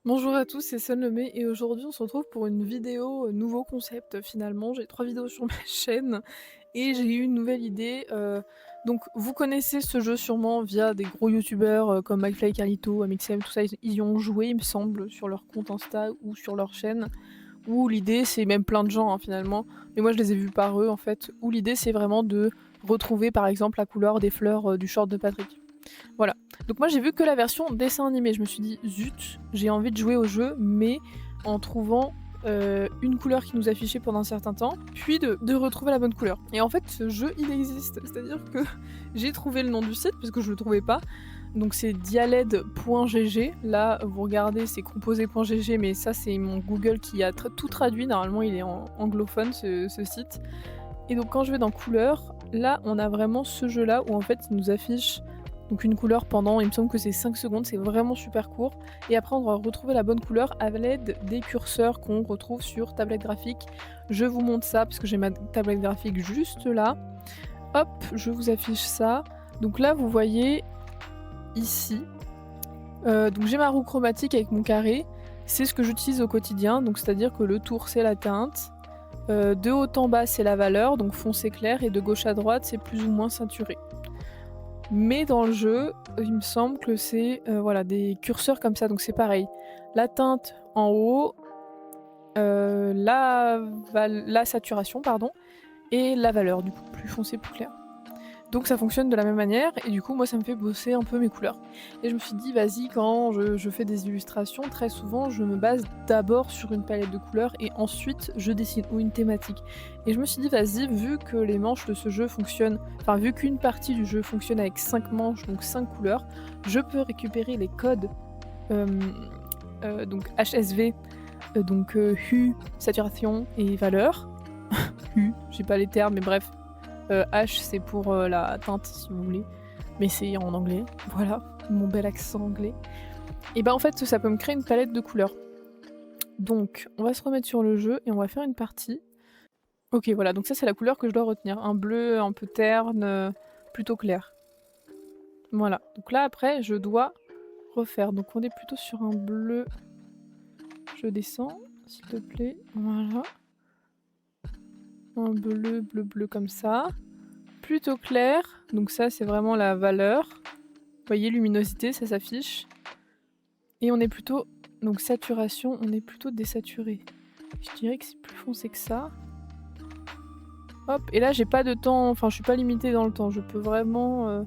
Bonjour à tous, c'est Sun Lemay et aujourd'hui on se retrouve pour une vidéo, nouveau concept finalement. J'ai 3 vidéos sur ma chaîne et j'ai eu une nouvelle idée. Donc vous connaissez ce jeu sûrement via des gros youtubeurs, comme McFly, Carlito, Amixem, tout ça, ils y ont joué il me semble sur leur compte Insta ou sur leur chaîne. Où l'idée c'est même plein de gens, hein, finalement, mais moi je les ai vus par eux en fait, où l'idée c'est vraiment de retrouver par exemple la couleur des fleurs, du short de Patrick. Voilà. Donc moi j'ai vu que la version dessin animé. Je me suis dit zut, j'ai envie de jouer au jeu, mais en trouvant une couleur qui nous affichait pendant un certain temps, puis de retrouver la bonne couleur. Et en fait ce jeu il existe, c'est-à-dire que j'ai trouvé le nom du site parce que je le trouvais pas. Donc c'est dialed.gg. Là vous regardez c'est composé.gg, mais ça c'est mon Google qui a tout traduit. Normalement il est en anglophone ce site. Et donc quand je vais dans couleurs, là on a vraiment ce jeu là où en fait il nous affiche donc une couleur pendant, il me semble que c'est 5 secondes, c'est vraiment super court. Et après, on doit retrouver la bonne couleur à l'aide des curseurs qu'on retrouve sur tablette graphique. Je vous montre ça parce que j'ai ma tablette graphique juste là. Hop, je vous affiche ça. Donc là, vous voyez ici. Donc j'ai ma roue chromatique avec mon carré. C'est ce que j'utilise au quotidien. Donc c'est-à-dire que le tour, c'est la teinte. De haut en bas, c'est la valeur, donc foncé clair. Et de gauche à droite, c'est plus ou moins saturé. Mais dans le jeu, il me semble que c'est voilà, des curseurs comme ça, donc c'est pareil. La teinte en haut, la saturation, pardon, et la valeur, du coup, plus foncé, plus clair. Donc ça fonctionne de la même manière, et du coup, moi, ça me fait bosser un peu mes couleurs. Et je me suis dit, vas-y, quand je fais des illustrations, très souvent, je me base d'abord sur une palette de couleurs, et ensuite, je dessine, ou une thématique. Et je me suis dit, vas-y, vu que les manches de ce jeu fonctionnent, enfin, vu qu'une partie du jeu fonctionne avec 5 manches, donc 5 couleurs, je peux récupérer les codes, donc HSV, donc hue, saturation et valeur. Hue, j'ai pas les termes, mais bref, H c'est pour la teinte si vous voulez, mais c'est en anglais, voilà, mon bel accent anglais. Et bah en fait ça peut me créer une palette de couleurs. Donc on va se remettre sur le jeu et on va faire une partie. Ok voilà, donc ça c'est la couleur que je dois retenir, un bleu un peu terne, plutôt clair. Voilà, donc là après je dois refaire, donc on est plutôt sur un bleu, je descends s'il te plaît, voilà. Un bleu, bleu, bleu comme ça. Plutôt clair, donc ça c'est vraiment la valeur. Vous voyez, luminosité, ça s'affiche. Et on est plutôt, donc saturation, on est plutôt désaturé. Je dirais que c'est plus foncé que ça. Hop, et là j'ai pas de temps, enfin je suis pas limitée dans le temps, je peux vraiment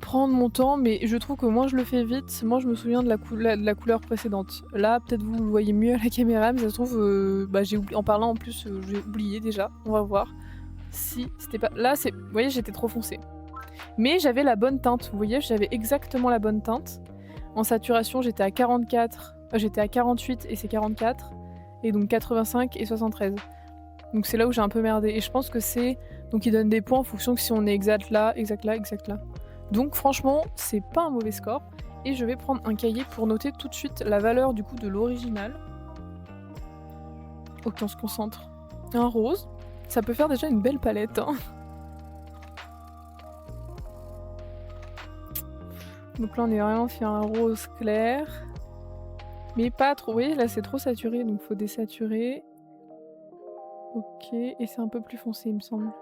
prendre mon temps, mais je trouve que moins je le fais vite, moins je me souviens de la couleur précédente. Là peut-être vous le voyez mieux à la caméra, mais ça se trouve, j'ai oublié, en parlant en plus j'ai oublié déjà, on va voir. Si c'était pas... Là c'est, vous voyez j'étais trop foncée. Mais j'avais la bonne teinte, vous voyez, j'avais exactement la bonne teinte. En saturation, j'étais à 44, j'étais à 48 et c'est 44, et donc 85 et 73. Donc c'est là où j'ai un peu merdé. Et je pense que c'est... Donc il donne des points en fonction que si on est exact là, exact là, exact là. Donc franchement, c'est pas un mauvais score. Et je vais prendre un cahier pour noter tout de suite la valeur du coup de l'original. Ok, on se concentre. Un rose. Ça peut faire déjà une belle palette, hein. Donc là on est vraiment fait un rose clair. Mais pas trop, oui, là c'est trop saturé, donc faut désaturer. Ok, et c'est un peu plus foncé il me semble.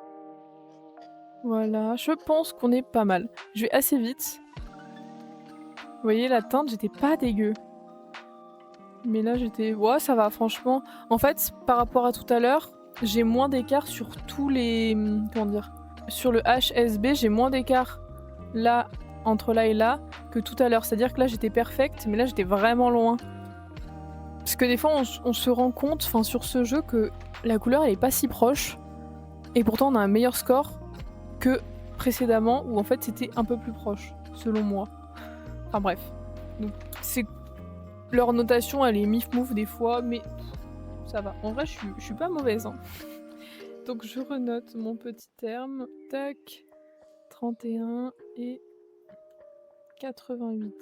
Voilà, je pense qu'on est pas mal. Je vais assez vite. Vous voyez la teinte, j'étais pas dégueu. Mais là j'étais... Ouais, ça va franchement. En fait, par rapport à tout à l'heure, j'ai moins d'écart sur tous les... Comment dire? Sur le HSB, j'ai moins d'écart là, entre là et là, que tout à l'heure. C'est-à-dire que là j'étais perfecte, mais là j'étais vraiment loin. Parce que des fois on se rend compte, enfin sur ce jeu, que la couleur elle est pas si proche. Et pourtant on a un meilleur score que précédemment où en fait c'était un peu plus proche, selon moi. Enfin bref. Donc c'est... Leur notation elle est mif-mouf des fois, mais ça va. En vrai je suis pas mauvaise, hein. Donc je renote mon petit terme. Tac. 31 et 88.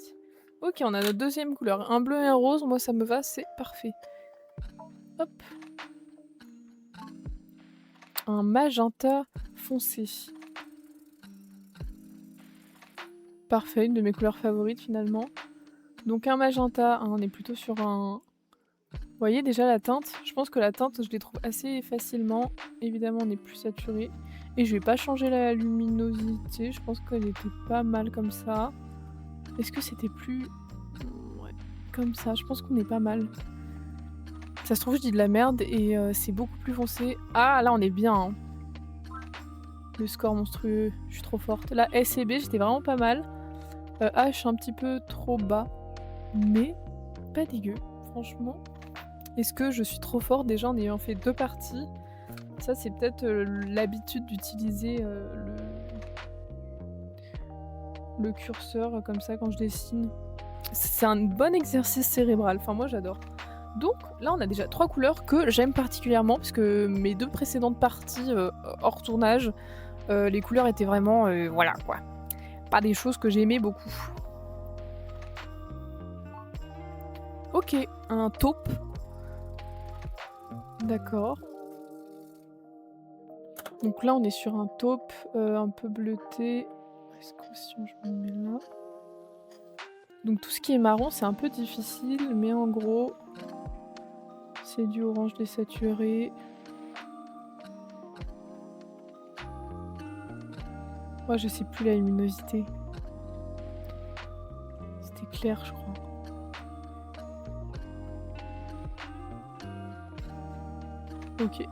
Ok, on a notre deuxième couleur. Un bleu et un rose, moi ça me va, c'est parfait. Hop. Un magenta foncé. Parfait, une de mes couleurs favorites finalement. Donc un magenta, hein, on est plutôt sur un vous voyez déjà la teinte? Je pense que la teinte, je les trouve assez facilement. Évidemment, on est plus saturé et je vais pas changer la luminosité, je pense qu'elle était pas mal comme ça. Est-ce que c'était plus ouais, comme ça, je pense qu'on est pas mal. Ça se trouve, je dis de la merde et c'est beaucoup plus foncé. Ah là, on est bien, hein. Le score monstrueux, je suis trop forte. Là, S et B, j'étais vraiment pas mal. H un petit peu trop bas, mais pas dégueu, franchement. Est-ce que je suis trop forte déjà en ayant fait 2 parties? Ça, c'est peut-être, l'habitude d'utiliser, le curseur, comme ça quand je dessine. C'est un bon exercice cérébral, enfin moi j'adore. Donc là, on a déjà 3 couleurs que j'aime particulièrement parce que mes 2 précédentes parties, hors tournage, les couleurs étaient vraiment, voilà quoi, pas des choses que j'aimais beaucoup. OK, un taupe. D'accord. Donc là, on est sur un taupe, un peu bleuté. Est-ce que si je me mets là? Donc tout ce qui est marron, c'est un peu difficile, mais en gros, c'est du orange désaturé. Moi, je sais plus la luminosité. C'était clair, je crois. OK,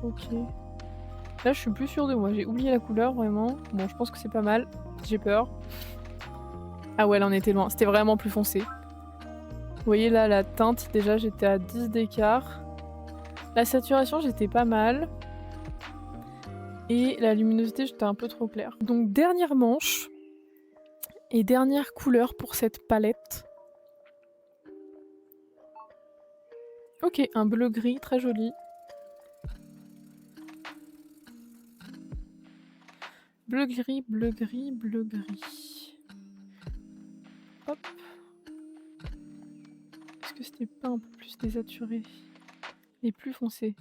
OK. Là, je suis plus sûre de moi, j'ai oublié la couleur vraiment. Bon, je pense que c'est pas mal. J'ai peur. Ah ouais, là, on était loin. C'était vraiment plus foncé. Vous voyez là, la teinte, déjà, j'étais à 10 d'écart. La saturation, j'étais pas mal. Et la luminosité, j'étais un peu trop claire. Donc, dernière manche. Et dernière couleur pour cette palette. OK, un bleu-gris, très joli. Bleu-gris, bleu-gris, bleu-gris. Hop. Est-ce que c'était pas un peu plus désaturé et plus foncé?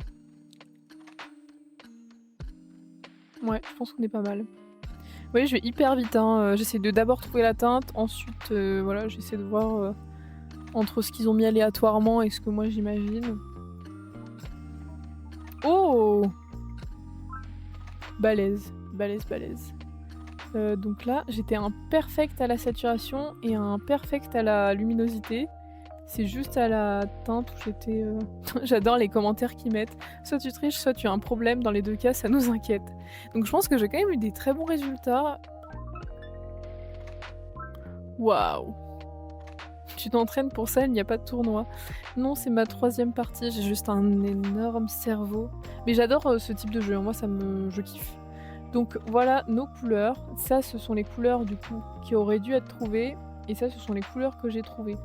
Ouais, je pense qu'on est pas mal. Vous voyez, je vais hyper vite, hein, j'essaie de d'abord trouver la teinte, ensuite, voilà, j'essaie de voir, entre ce qu'ils ont mis aléatoirement et ce que moi j'imagine. Oh! Balèze, balèze, balèze. Donc là, j'étais un perfect à la saturation et un perfect à la luminosité. C'est juste à la teinte où j'étais, j'adore les commentaires qu'ils mettent. Soit tu triches, soit tu as un problème, dans les 2 cas, ça nous inquiète. Donc je pense que j'ai quand même eu des très bons résultats. Waouh! Tu t'entraînes pour ça, il n'y a pas de tournoi. Non, c'est ma 3e partie, j'ai juste un énorme cerveau. Mais j'adore, ce type de jeu, hein, moi je kiffe. Donc voilà nos couleurs. Ça, ce sont les couleurs du coup qui auraient dû être trouvées et ça, ce sont les couleurs que j'ai trouvées.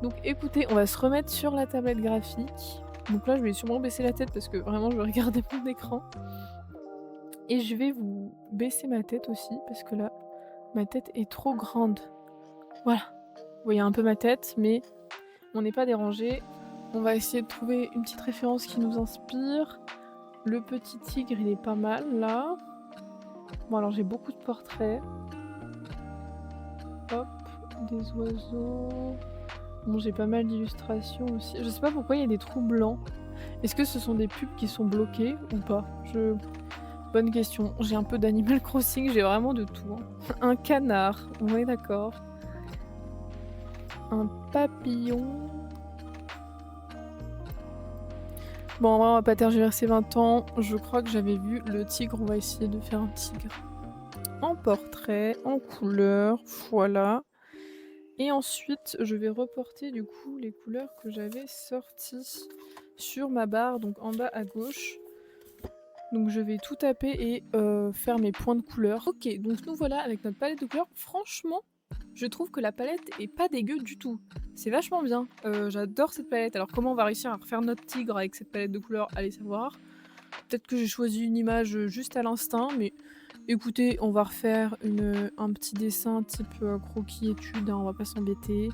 Donc écoutez, on va se remettre sur la tablette graphique. Donc là, je vais sûrement baisser la tête parce que vraiment je vais regarder mon écran. Et je vais vous baisser ma tête aussi parce que là, ma tête est trop grande. Voilà. Vous voyez un peu ma tête, mais on n'est pas dérangé. On va essayer de trouver une petite référence qui nous inspire. Le petit tigre, il est pas mal là. Bon alors j'ai beaucoup de portraits. Hop, des oiseaux. Bon, j'ai pas mal d'illustrations aussi. Je sais pas pourquoi il y a des trous blancs. Est-ce que ce sont des pubs qui sont bloquées ou pas? Bonne question. J'ai un peu d'Animal Crossing, j'ai vraiment de tout, hein. Un canard, on est d'accord. Un papillon. Bon, en vrai, on va pas tergiverser 20 ans. Je crois que j'avais vu le tigre, on va essayer de faire un tigre. En portrait, en couleur, voilà. Et ensuite, je vais reporter du coup les couleurs que j'avais sorties sur ma barre, donc en bas à gauche. Donc je vais tout taper et faire mes points de couleur. OK, donc nous voilà avec notre palette de couleurs. Franchement, je trouve que la palette est pas dégueu du tout. C'est vachement bien. J'adore cette palette. Alors comment on va réussir à refaire notre tigre avec cette palette de couleurs? Allez savoir. Peut-être que j'ai choisi une image juste à l'instinct, mais écoutez, on va refaire un petit dessin type croquis étude, hein, on va pas s'embêter.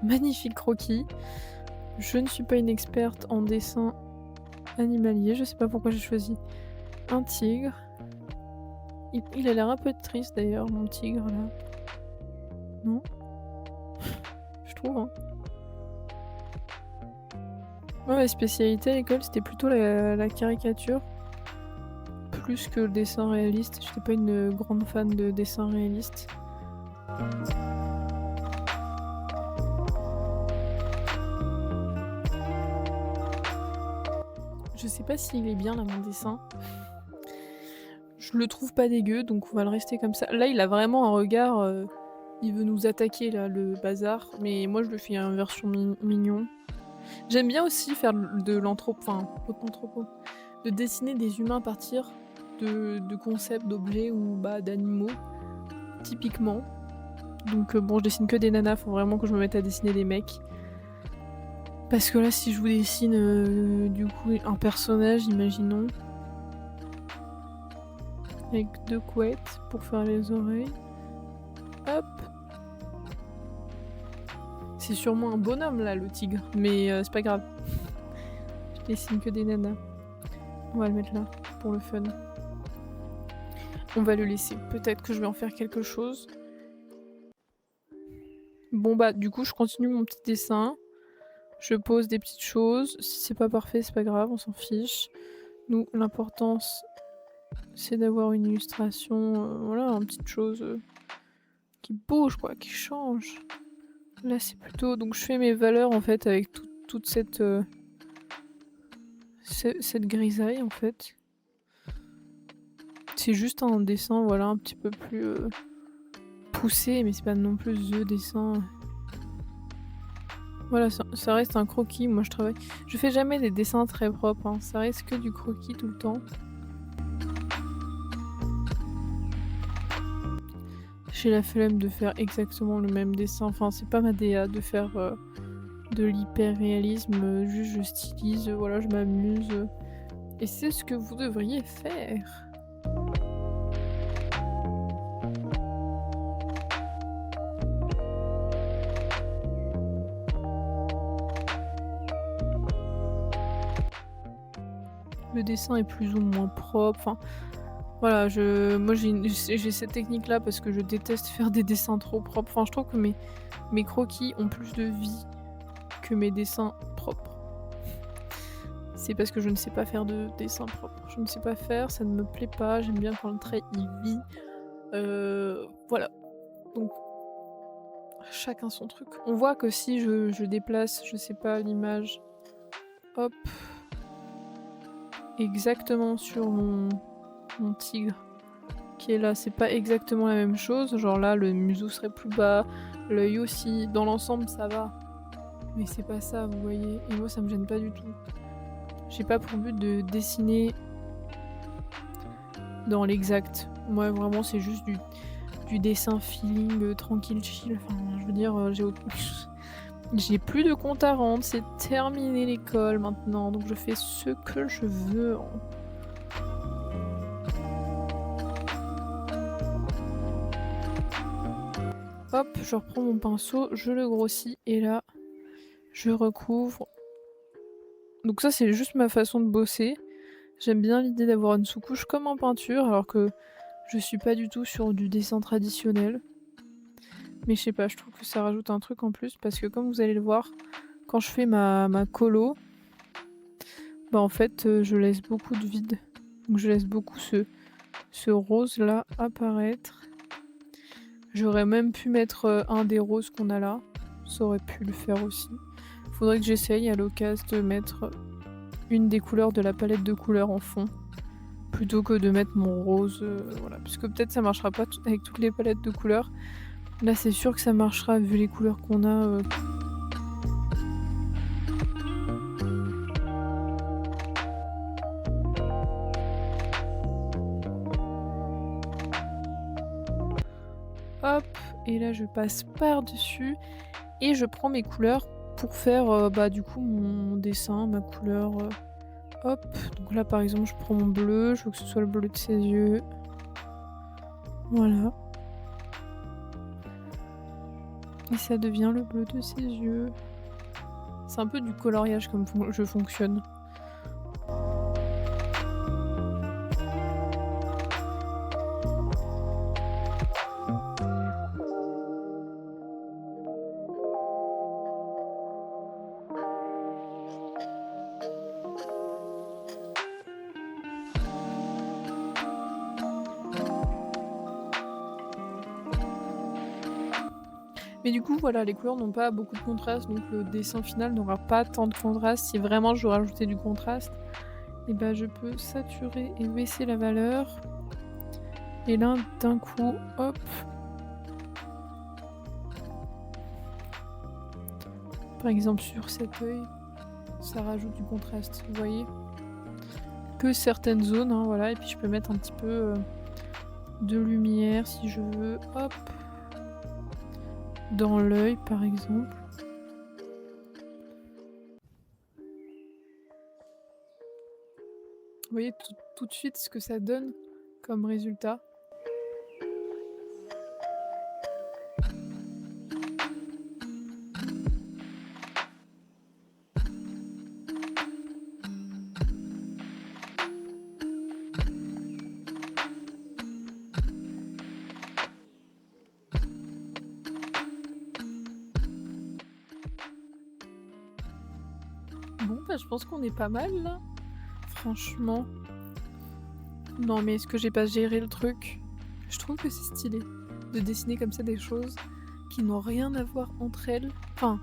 magnifique croquis. Je ne suis pas une experte en dessin animalier, je sais pas pourquoi j'ai choisi un tigre. Il a l'air un peu triste d'ailleurs, mon tigre là. Non? Je trouve, hein. Moi, ma spécialité à l'école, c'était plutôt la caricature, plus que le dessin réaliste. J'étais pas une grande fan de dessin réaliste. Je sais pas s'il est bien là mon dessin. Je le trouve pas dégueu, donc on va le rester comme ça. Là, il a vraiment un regard, il veut nous attaquer là, le bazar, mais moi je le fais en version mignon. J'aime bien aussi faire de l'anthropo, de dessiner des humains à partir de concepts, d'objets ou bah, d'animaux, typiquement. Donc bon, je dessine que des nanas, faut vraiment que je me mette à dessiner des mecs. Parce que là, si je vous dessine du coup un personnage, imaginons, avec 2 couettes pour faire les oreilles. Hop. C'est sûrement un bonhomme là, le tigre, mais c'est pas grave. Je dessine que des nanas. On va le mettre là, pour le fun. On va le laisser. Peut-être que je vais en faire quelque chose. Bon bah, du coup, je continue mon petit dessin. Je pose des petites choses. Si c'est pas parfait, c'est pas grave, on s'en fiche. Nous, l'importance, c'est d'avoir une illustration, voilà, une petite chose qui bouge, quoi, qui change. Là, c'est plutôt... Donc, je fais mes valeurs, en fait, avec toute cette grisaille, en fait. C'est juste un dessin, voilà, un petit peu plus poussé, mais c'est pas non plus the dessin. Voilà, ça reste un croquis, moi je travaille. Je fais jamais des dessins très propres, hein. Ça reste que du croquis tout le temps. J'ai la flemme de faire exactement le même dessin, enfin c'est pas ma DA de faire de l'hyper-réalisme, juste je stylise, voilà, je m'amuse. Et c'est ce que vous devriez faire. Le dessin est plus ou moins propre, enfin voilà, moi j'ai cette technique là parce que je déteste faire des dessins trop propres. Enfin je trouve que mes croquis ont plus de vie que mes dessins propres. C'est parce que je ne sais pas faire de dessin propre. Je ne sais pas faire, ça ne me plaît pas, j'aime bien quand le trait il vit. Voilà. Donc chacun son truc. On voit que si je déplace, je sais pas, l'image, hop, exactement sur mon tigre qui est là, c'est pas exactement la même chose. Genre là, le museau serait plus bas, l'œil aussi. Dans l'ensemble, ça va. Mais c'est pas ça, vous voyez. Et moi, ça me gêne pas du tout. J'ai pas pour but de dessiner dans l'exact. Moi, vraiment, c'est juste du dessin feeling, tranquille, chill. Enfin, je veux dire, j'ai plus de compte à rendre. C'est terminé l'école maintenant. Donc, je fais ce que je veux. Hop, je reprends mon pinceau, je le grossis et là, je recouvre. Donc ça, c'est juste ma façon de bosser. J'aime bien l'idée d'avoir une sous-couche comme en peinture, alors que je suis pas du tout sur du dessin traditionnel. Mais je sais pas, je trouve que ça rajoute un truc en plus, parce que comme vous allez le voir, quand je fais ma colo, bah en fait, je laisse beaucoup de vide. Donc je laisse beaucoup ce rose-là apparaître. J'aurais même pu mettre un des roses qu'on a là. Ça aurait pu le faire aussi. Faudrait que j'essaye à l'occasion de mettre une des couleurs de la palette de couleurs en fond. Plutôt que de mettre mon rose. Voilà. Parce que peut-être ça marchera pas avec toutes les palettes de couleurs. Là c'est sûr que ça marchera vu les couleurs qu'on a. Hop, et là je passe par-dessus et je prends mes couleurs pour faire bah, du coup mon dessin, ma couleur. Hop, donc là par exemple je prends mon bleu, je veux que ce soit le bleu de ses yeux. Voilà. Et ça devient le bleu de ses yeux. C'est un peu du coloriage comme je fonctionne. Mais du coup, voilà, les couleurs n'ont pas beaucoup de contraste, donc le dessin final n'aura pas tant de contraste. Si vraiment je veux rajouter du contraste, et ben je peux saturer et baisser la valeur. Et là, d'un coup, hop. Par exemple sur cet œil, ça rajoute du contraste, vous voyez? Que certaines zones, hein, voilà, et puis je peux mettre un petit peu de lumière si je veux, hop. Dans l'œil par exemple. Vous voyez tout de suite ce que ça donne comme résultat. Bon bah je pense qu'on est pas mal là, franchement. Non mais est-ce que j'ai pas géré le truc? Je trouve que c'est stylé de dessiner comme ça des choses qui n'ont rien à voir entre elles. Enfin,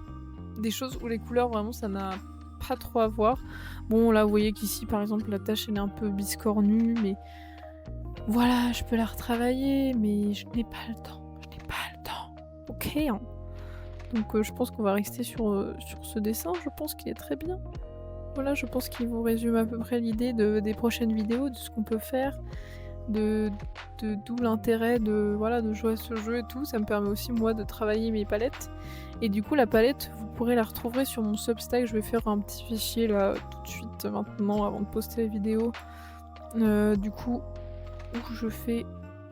des choses où les couleurs vraiment ça n'a pas trop à voir. Bon là vous voyez qu'ici par exemple la tâche elle est un peu biscornue mais voilà, je peux la retravailler mais je n'ai pas le temps. Je n'ai pas le temps. OK, hein. Donc je pense qu'on va rester sur ce dessin, je pense qu'il est très bien. Voilà, je pense qu'il vous résume à peu près l'idée des prochaines vidéos, de ce qu'on peut faire, d'où l'intérêt de jouer à ce jeu et tout. Ça me permet aussi moi de travailler mes palettes. Et du coup la palette, vous pourrez la retrouver sur mon Substack. Je vais faire un petit fichier là tout de suite maintenant avant de poster la vidéo. Du coup, où je fais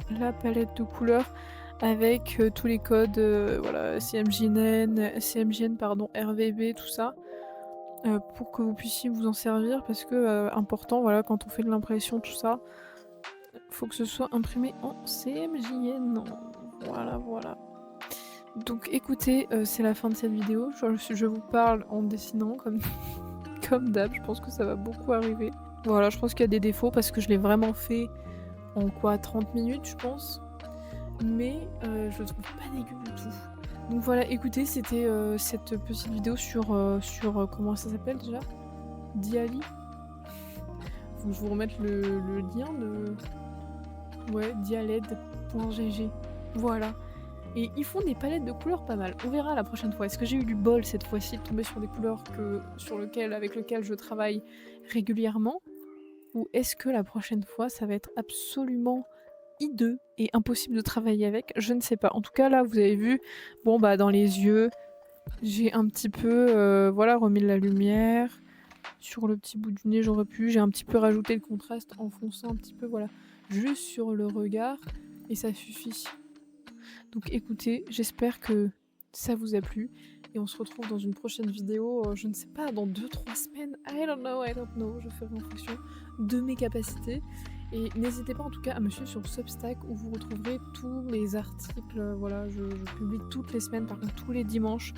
la palette de couleurs avec tous les codes, voilà, CMJN, pardon, RVB, tout ça. Pour que vous puissiez vous en servir parce que, important, voilà, quand on fait de l'impression, tout ça, faut que ce soit imprimé en CMJN. Voilà, voilà. Donc écoutez, c'est la fin de cette vidéo. Je vous parle en dessinant comme comme d'hab, je pense que ça va beaucoup arriver. Voilà, je pense qu'il y a des défauts parce que je l'ai vraiment fait en quoi? 30 minutes, je pense. Mais je le trouve pas dégueu du tout. Donc voilà, écoutez, c'était cette petite vidéo sur comment ça s'appelle déjà? Diali. Faut que je vous remette le lien de... Ouais, dialed.gg. Voilà. Et ils font des palettes de couleurs pas mal. On verra la prochaine fois. Est-ce que j'ai eu du bol cette fois-ci de tomber sur des couleurs avec lesquelles je travaille régulièrement? Ou est-ce que la prochaine fois, ça va être absolument hideux et impossible de travailler avec? Je ne sais pas. En tout cas, là, vous avez vu, bon, bah, dans les yeux, j'ai un petit peu, voilà, remis de la lumière. Sur le petit bout du nez, j'aurais pu. J'ai un petit peu rajouté le contraste en fonçant un petit peu, voilà, juste sur le regard. Et ça suffit. Donc écoutez, j'espère que ça vous a plu. Et on se retrouve dans une prochaine vidéo, je ne sais pas, dans 2-3 semaines. I don't know. Je ferai en fonction de mes capacités. Et n'hésitez pas en tout cas à me suivre sur Substack où vous retrouverez tous mes articles. Voilà, je publie toutes les semaines, par contre tous les dimanches,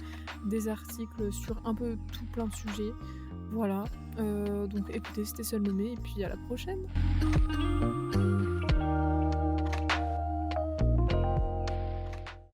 des articles sur un peu tout plein de sujets. Voilà, donc écoutez, c'était Seul Nommé et puis à la prochaine.